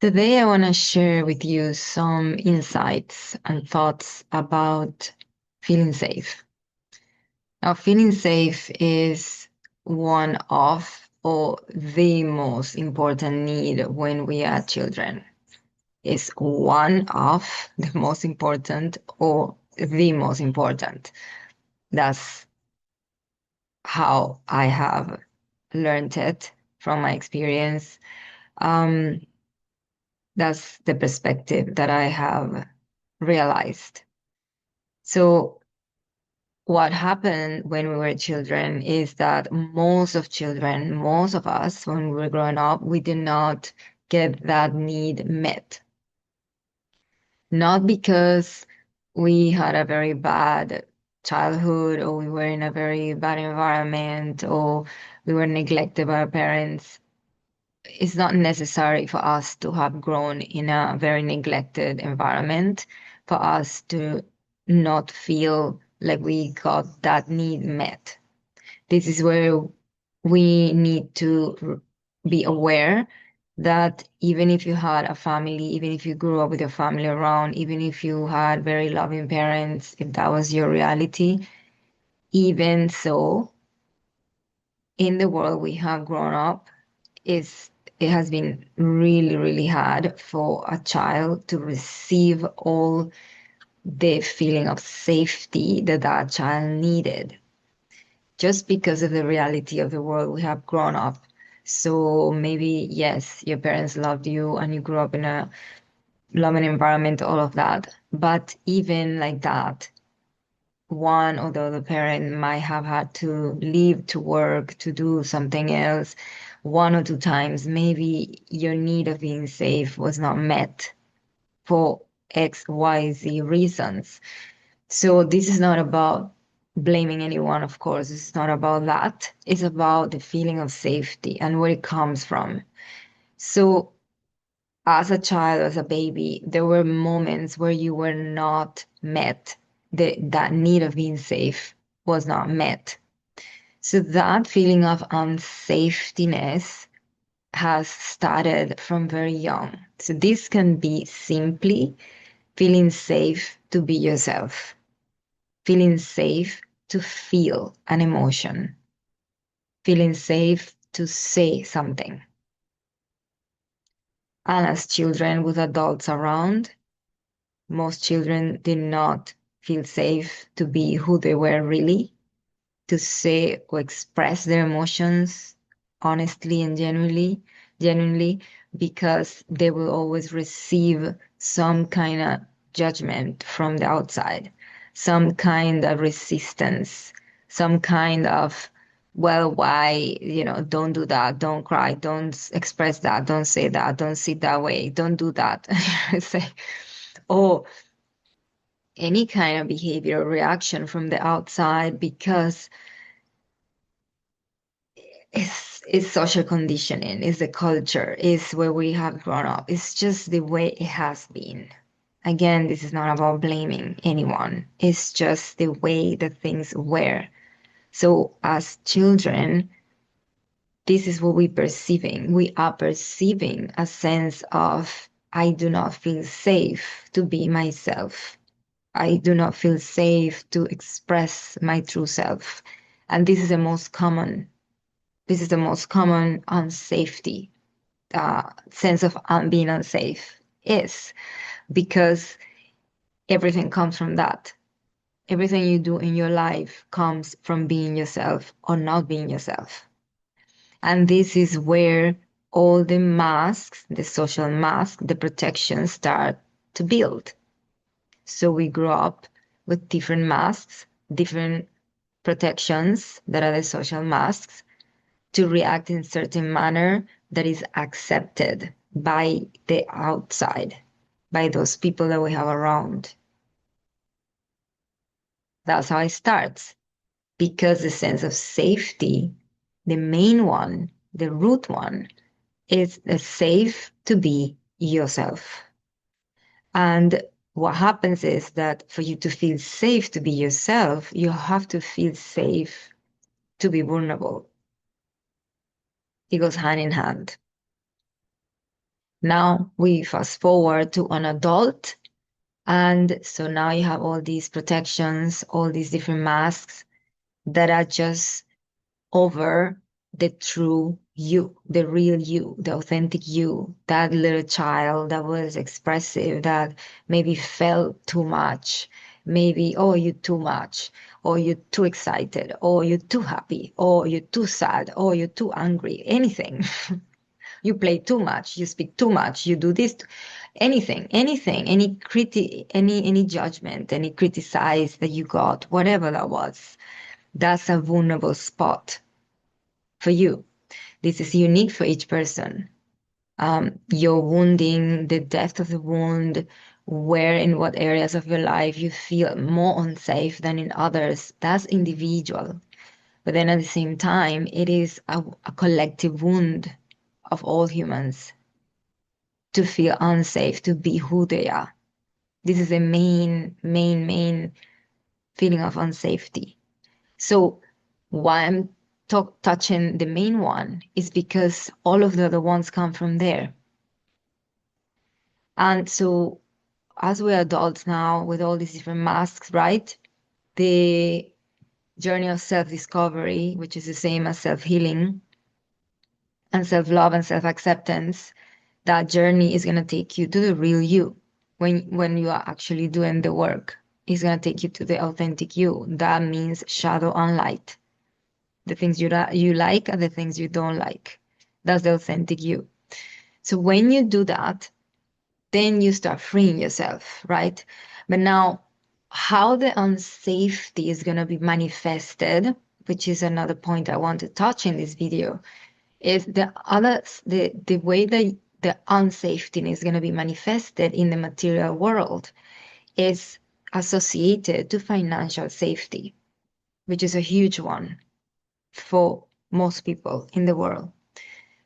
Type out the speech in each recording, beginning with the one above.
Today, I want to share with you some insights and thoughts about feeling safe. Now, feeling safe is one of or the most important need when we are children. It's one of the most important or the most important. That's how I have learned it from my experience. Um, that's the perspective that I have realized. So what happened when we were children is that most of us, when we were growing up, we did not get that need met. Not because we had a very bad childhood or we were in a very bad environment or we were neglected by our parents. It's not necessary for us to have grown in a very neglected environment for us to not feel like we got that need met. This is where we need to be aware that even if you had a family, even if you grew up with your family around, even if you had very loving parents, if that was your reality, even so, in the world we have grown up, is it has been really, really hard for a child to receive all the feeling of safety that that child needed just because of the reality of the world we have grown up. So maybe, yes, your parents loved you and you grew up in a loving environment, all of that. But even like that, one or the other parent might have had to leave to work to do something else one or two times. Maybe your need of being safe was not met for X, Y, Z reasons. So this is not about blaming anyone, of course. It's not about that. It's about the feeling of safety and where it comes from. So as a child, as a baby, there were moments where you were not met. That need of being safe was not met. So that feeling of unsafetiness has started from very young. So this can be simply feeling safe to be yourself, feeling safe to feel an emotion, feeling safe to say something. And as children with adults around, most children did not feel safe to be who they were really, to say or express their emotions honestly and genuinely, because they will always receive some kind of judgment from the outside, some kind of resistance, some kind of, well, why, don't do that, don't cry, don't express that, don't say that, don't sit that way, don't do that. It's like, oh, any kind of behavior reaction from the outside because it's social conditioning, it's the culture, it's where we have grown up. It's just the way it has been. Again, this is not about blaming anyone. It's just the way that things were. So as children, this is what we're perceiving. We are perceiving a sense of, I do not feel safe to be myself. I do not feel safe to express my true self. And this is the most common unsafety sense of being unsafe is because everything comes from that. Everything you do in your life comes from being yourself or not being yourself. And this is where all the masks, the social mask, the protections start to build. So we grow up with different masks, different protections that are the social masks to react in certain manner that is accepted by the outside, by those people that we have around. That's how it starts. Because the sense of safety, the main one, the root one, is safe to be yourself. And what happens is that for you to feel safe to be yourself, you have to feel safe to be vulnerable. It goes hand in hand. Now we fast forward to an adult. And so now you have all these protections, all these different masks that are just over the true you, the real you, the authentic you, that little child that was expressive, that maybe felt too much, maybe, oh, you're too much, or you're too excited, or you're too happy, or you're too sad, or you're too angry, anything. You play too much, you speak too much, you do this, anything, any judgment, any criticize that you got, whatever that was, that's a vulnerable spot for you. This is unique for each person. Your wounding, the depth of the wound, where in what areas of your life you feel more unsafe than in others, that's individual. But then at the same time, it is a collective wound of all humans to feel unsafe, to be who they are. This is a main feeling of unsafety. So why I'm touching the main one is because all of the other ones come from there. And so as we're adults now with all these different masks, right? The journey of self-discovery, which is the same as self-healing and self-love and self-acceptance, that journey is going to take you to the real you when you are actually doing the work. It's going to take you to the authentic you. That means shadow and light. The things you like and the things you don't like. That's the authentic you. So when you do that, then you start freeing yourself, right? But now, how the unsafety is going to be manifested, which is another point I want to touch in this video, is the way that the unsafety is going to be manifested in the material world is associated to financial safety, which is a huge one for most people in the world.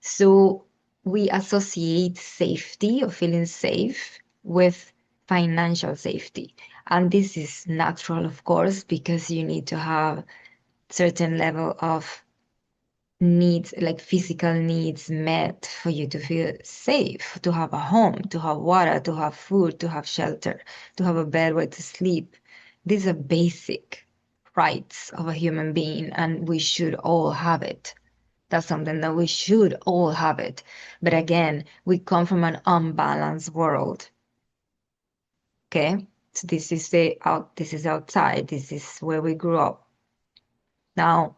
So we associate safety or feeling safe with financial safety. And this is natural, of course, because you need to have certain level of needs, like physical needs met for you to feel safe, to have a home, to have water, to have food, to have shelter, to have a bed where to sleep. These are basic rights of a human being, and we should all have it. That's something that we should all have it. But again, we come from an unbalanced world. Okay? So this is outside. This is where we grew up. Now,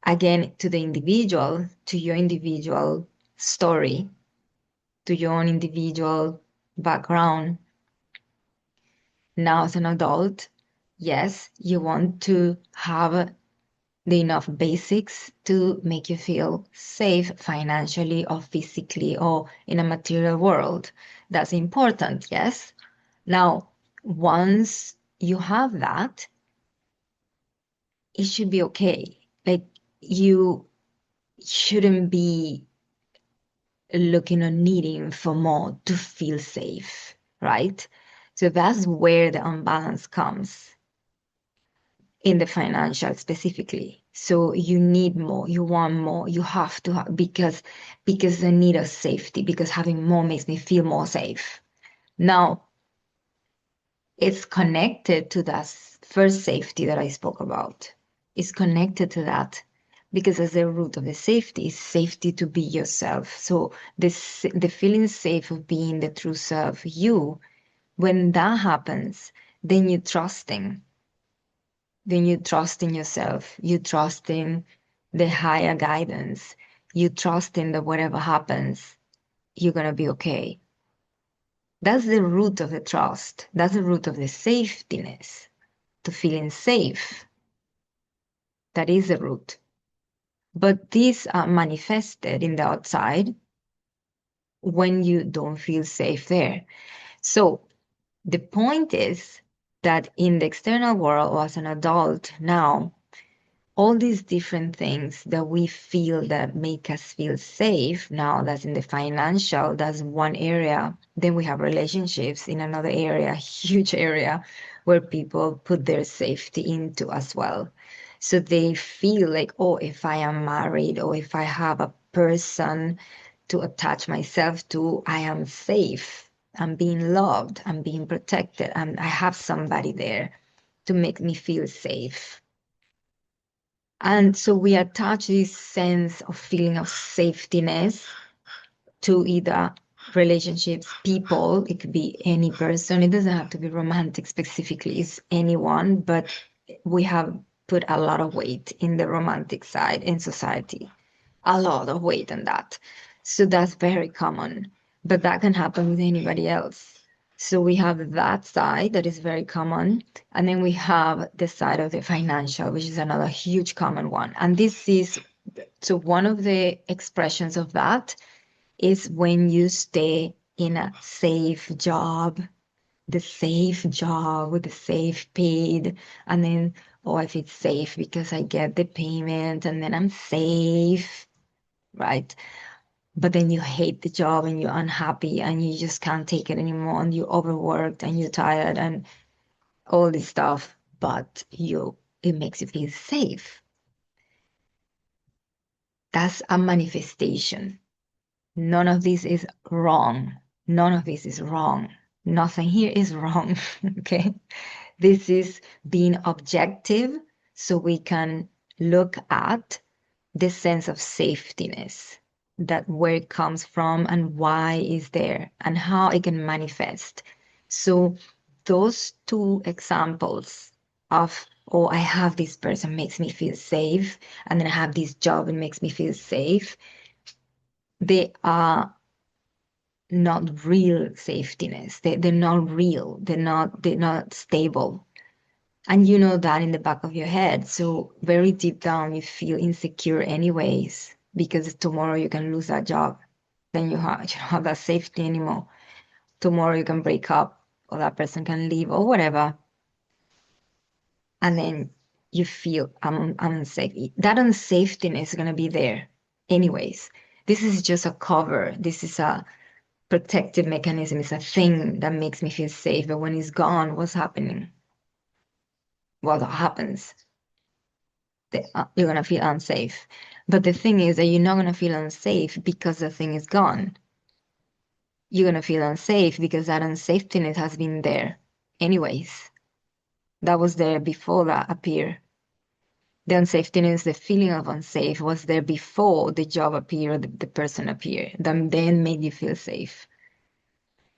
again, to the individual, to your individual story, to your own individual background. Now, as an adult, yes, you want to have the enough basics to make you feel safe financially or physically or in a material world. That's important, yes. Now, once you have that, it should be okay. Like you shouldn't be looking or needing for more to feel safe, right? So that's where the unbalance comes in the financial specifically. So you need more, you want more, you have to have because the need of safety, because having more makes me feel more safe. Now, it's connected to that first safety that I spoke about. It's connected to that because as the root of the safety is safety to be yourself. So the feeling safe of being the true self, you, when that happens, then you're trusting. Then you trust in yourself. You trust in the higher guidance. You trust in that whatever happens, you're gonna be okay. That's the root of the trust. That's the root of the safetiness, to feeling safe. That is the root. But these are manifested in the outside when you don't feel safe there. So the point is that in the external world, or as an adult now, all these different things that we feel that make us feel safe now, that's in the financial, that's one area. Then we have relationships in another area, huge area where people put their safety into as well. So they feel like, oh, if I am married or if I have a person to attach myself to I am safe, I'm being loved, I'm being protected, and I have somebody there to make me feel safe. And so we attach this sense of feeling of safetyness to either relationships, people, it could be any person, it doesn't have to be romantic specifically, it's anyone, but we have put a lot of weight in the romantic side in society, a lot of weight on that. So that's very common, but that can happen with anybody else. So we have that side that is very common, and then we have the side of the financial, which is another huge common one. And this is, so one of the expressions of that is when you stay in a safe job, the safe job with the safe paid, and then, oh, if it's safe because I get the payment and then I'm safe, right? But then you hate the job and you're unhappy and you just can't take it anymore and you're overworked and you're tired and all this stuff, but it makes you feel safe. That's a manifestation. None of this is wrong. None of this is wrong. Nothing here is wrong. Okay. This is being objective so we can look at the sense of safetyness, that where it comes from and why is there and how it can manifest. So those two examples of, oh, I have this person makes me feel safe, and then I have this job and makes me feel safe, they are not real safetyness. They're not real. They're not stable. And you know that in the back of your head. So very deep down, you feel insecure anyways, because tomorrow you can lose that job. Then you don't have that safety anymore. Tomorrow you can break up or that person can leave or whatever. And then you feel I'm unsafe. That unsafetyness is going to be there anyways. This is just a cover. This is a protective mechanism, is a thing that makes me feel safe. But when it's gone, what's happening? What happens? You're gonna feel unsafe. But the thing is that you're not gonna feel unsafe because the thing is gone. You're gonna feel unsafe because that unsafetyness has been there anyways. That was there before that appeared. The unsafetyness, the feeling of unsafe was there before the job appeared, the person appeared, that then made you feel safe.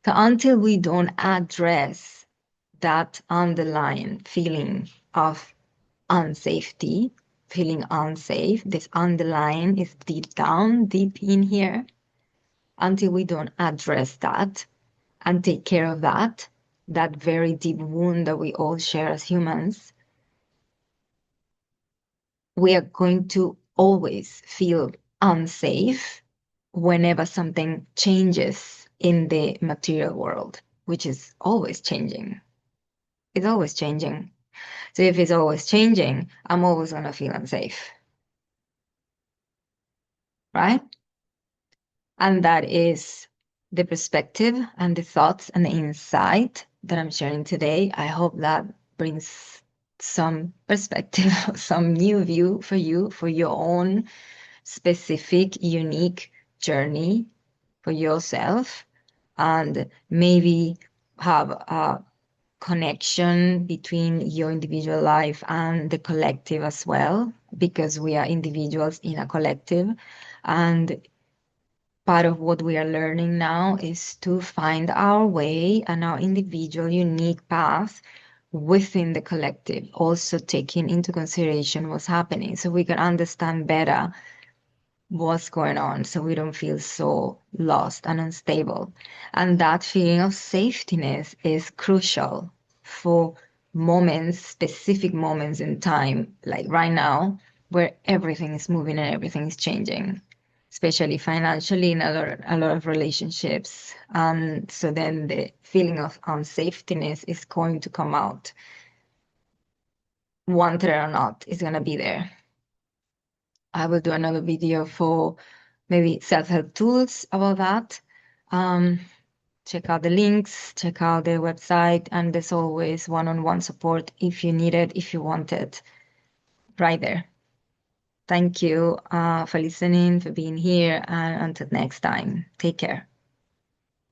So until we don't address that underlying feeling of unsafety, feeling unsafe, this underlying is deep down, deep in here, until we don't address that and take care of that very deep wound that we all share as humans, we are going to always feel unsafe whenever something changes in the material world, which is always changing. It's always changing. So if it's always changing, I'm always going to feel unsafe, right? And that is the perspective and the thoughts and the insight that I'm sharing today. I hope that brings some perspective, some new view for you, for your own specific, unique journey for yourself, and maybe have a connection between your individual life and the collective as well, because we are individuals in a collective. And part of what we are learning now is to find our way and our individual unique path within the collective, also taking into consideration what's happening so we can understand better what's going on so we don't feel so lost and unstable. And that feeling of safetyness is crucial for moments, specific moments in time, like right now, where everything is moving and everything is changing, especially financially in a lot of relationships. So then the feeling of unsafetyness is going to come out. Wanted or not, it's going to be there. I will do another video for maybe self-help tools about that. Um, check out the links, check out the website, and there's always one-on-one support if you need it, if you want it, right there. Thank you for listening, for being here, and until next time, take care.